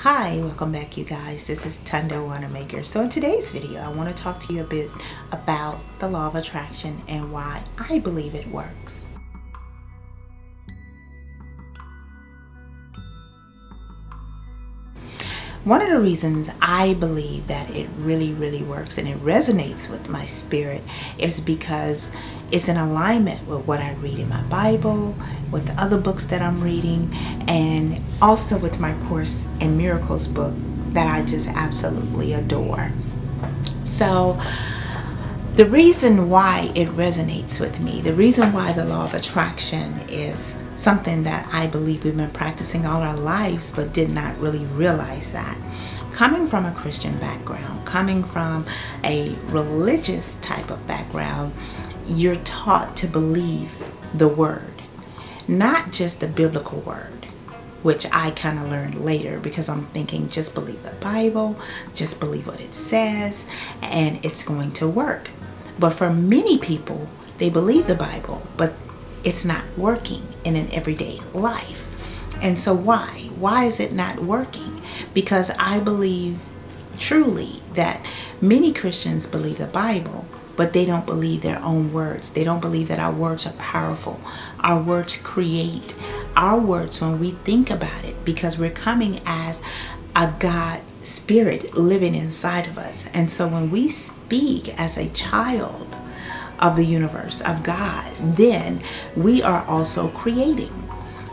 Hi, welcome back you guys. This is Tunda Wanamaker. So in today's video, I want to talk to you a bit about the law of attraction and why I believe it works. One of the reasons I believe that it really works and it resonates with my spirit is because it's in alignment with what I read in my Bible, with the other books that I'm reading, and also with my Course in Miracles book that I just absolutely adore. So the reason why it resonates with me, the reason why the law of attraction is something that I believe we've been practicing all our lives but did not really realize that. Coming from a Christian background, coming from a religious type of background, you're taught to believe the word, not just the biblical word, which I kind of learned later because I'm thinking just believe the Bible, just believe what it says, and it's going to work. But for many people, they believe the Bible, but it's not working in an everyday life. And so why? Why is it not working? Because I believe truly that many Christians believe the Bible, but they don't believe their own words. They don't believe that our words are powerful. Our words create. Our words, when we think about it, because we're coming as a God spirit living inside of us. And so when we speak as a child of the universe, of God, then we are also creating.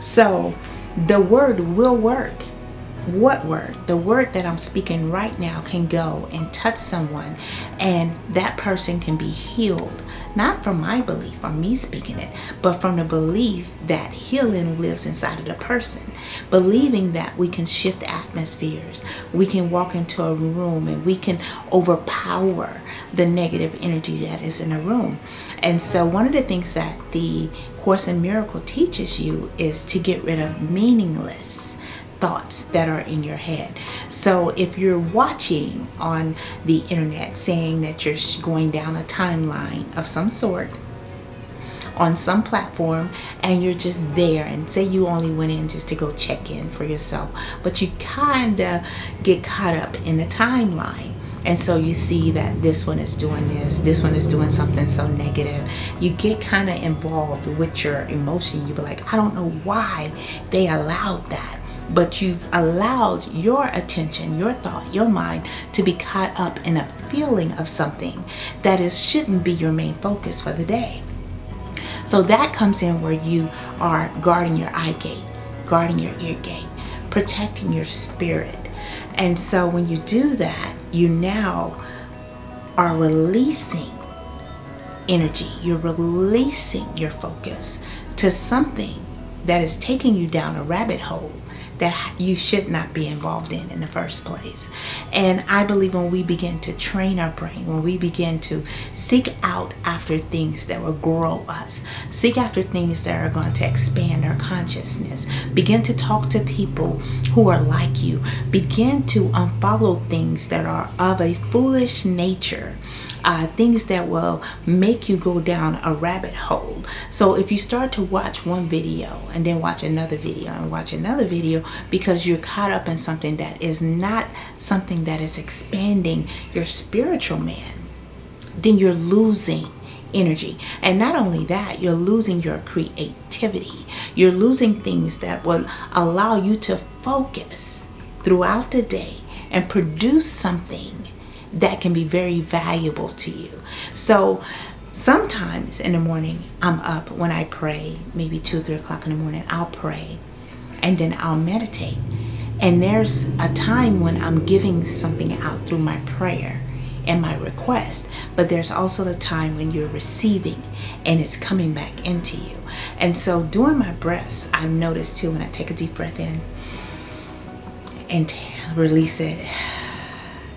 So the word will work. What word? The word that I'm speaking right now can go and touch someone, and that person can be healed. Not from my belief, from me speaking it, but from the belief that healing lives inside of the person. Believing that we can shift atmospheres, we can walk into a room and we can overpower the negative energy that is in a room. And so one of the things that the Course in Miracles teaches you is to get rid of meaningless thoughts that are in your head. So if you're watching on the internet saying that you're going down a timeline of some sort on some platform and you're just there, and say you only went in just to go check in for yourself, but you kind of get caught up in the timeline. And so you see that this one is doing this one is doing something so negative. You get kind of involved with your emotion. You be like, I don't know why they allowed that. But you've allowed your attention, your thought, your mind to be caught up in a feeling of something that shouldn't be your main focus for the day. So that comes in where you are guarding your eye gate, guarding your ear gate, protecting your spirit. And so when you do that, you now are releasing energy. You're releasing your focus to something that is taking you down a rabbit hole that you should not be involved in the first place. And I believe when we begin to train our brain, when we begin to seek out after things that will grow us, seek after things that are going to expand our consciousness, begin to talk to people who are like you, begin to unfollow things that are of a foolish nature, things that will make you go down a rabbit hole. So if you start to watch one video and then watch another video and watch another video because you're caught up in something that is not something that is expanding your spiritual man, then you're losing energy. And not only that, you're losing your creativity. You're losing things that will allow you to focus throughout the day and produce something that can be very valuable to you. So sometimes in the morning, I'm up when I pray, maybe 2 or 3 o'clock in the morning, I'll pray and then I'll meditate. And there's a time when I'm giving something out through my prayer and my request, but there's also the time when you're receiving and it's coming back into you. And so during my breaths, I've noticed too, when I take a deep breath in and release it,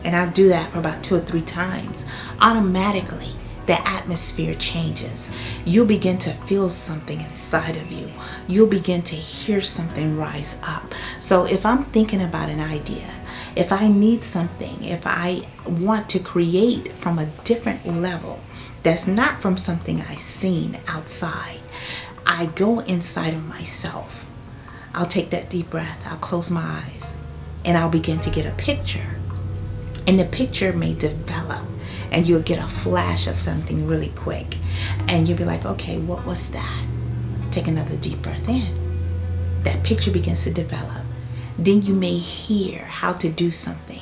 and I'll do that for about 2 or 3 times, automatically the atmosphere changes. You'll begin to feel something inside of you. You'll begin to hear something rise up. So if I'm thinking about an idea, if I need something, if I want to create from a different level that's not from something I've seen outside, I go inside of myself. I'll take that deep breath. I'll close my eyes. and I'll begin to get a picture. And the picture may develop, and you'll get a flash of something really quick. And you'll be like, okay, what was that? Take another deep breath in. That picture begins to develop. Then you may hear how to do something,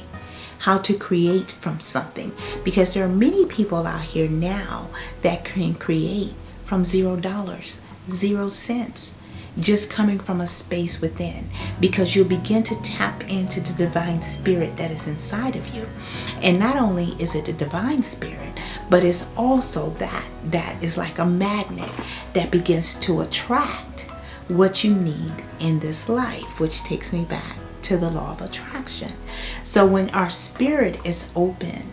how to create from something. Because there are many people out here now that can create from $0, 0 cents. Just coming from a space within, because you'll begin to tap into the divine spirit that is inside of you. And not only is it the divine spirit, but it's also that is like a magnet that begins to attract what you need in this life, which takes me back to the law of attraction. So when our spirit is open,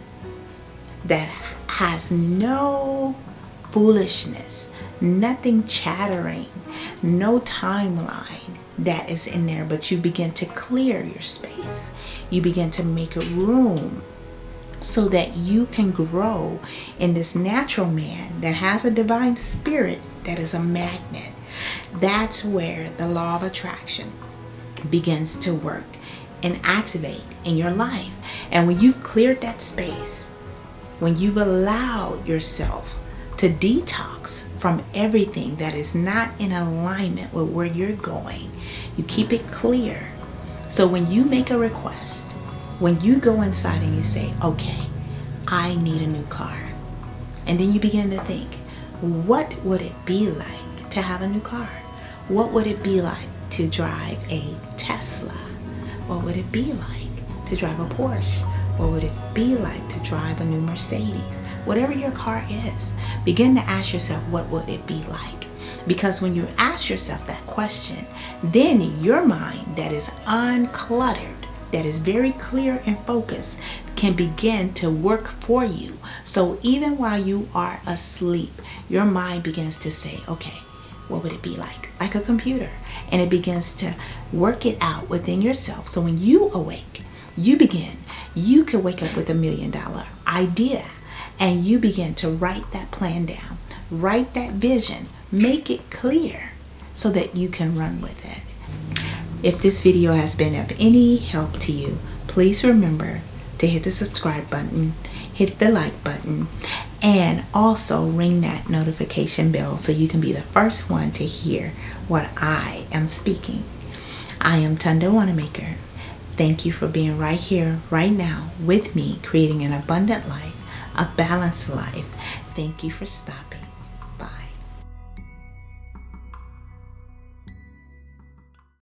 that has no foolishness, nothing chattering, no timeline that is in there, but you begin to clear your space. You begin to make a room so that you can grow in this natural man that has a divine spirit that is a magnet. That's where the law of attraction begins to work and activate in your life. And when you've cleared that space, when you've allowed yourself to detox from everything that is not in alignment with where you're going, you keep it clear. So when you make a request, when you go inside and you say, okay, I need a new car, and then you begin to think, what would it be like to have a new car? What would it be like to drive a Tesla? What would it be like to drive a Porsche? What would it be like to drive a new Mercedes? Whatever your car is, begin to ask yourself, what would it be like? Because when you ask yourself that question, then your mind that is uncluttered, that is very clear and focused, can begin to work for you. So even while you are asleep, your mind begins to say, okay, what would it be like? Like a computer. And it begins to work it out within yourself. So when you awake, you could wake up with $1 million idea, and you begin to write that plan down, write that vision, make it clear so that you can run with it. If this video has been of any help to you, please remember to hit the subscribe button, hit the like button, and also ring that notification bell so you can be the first one to hear what I am speaking. I am Tunda Wanamaker. Thank you for being right here, right now, with me, creating an abundant life, a balanced life. Thank you for stopping.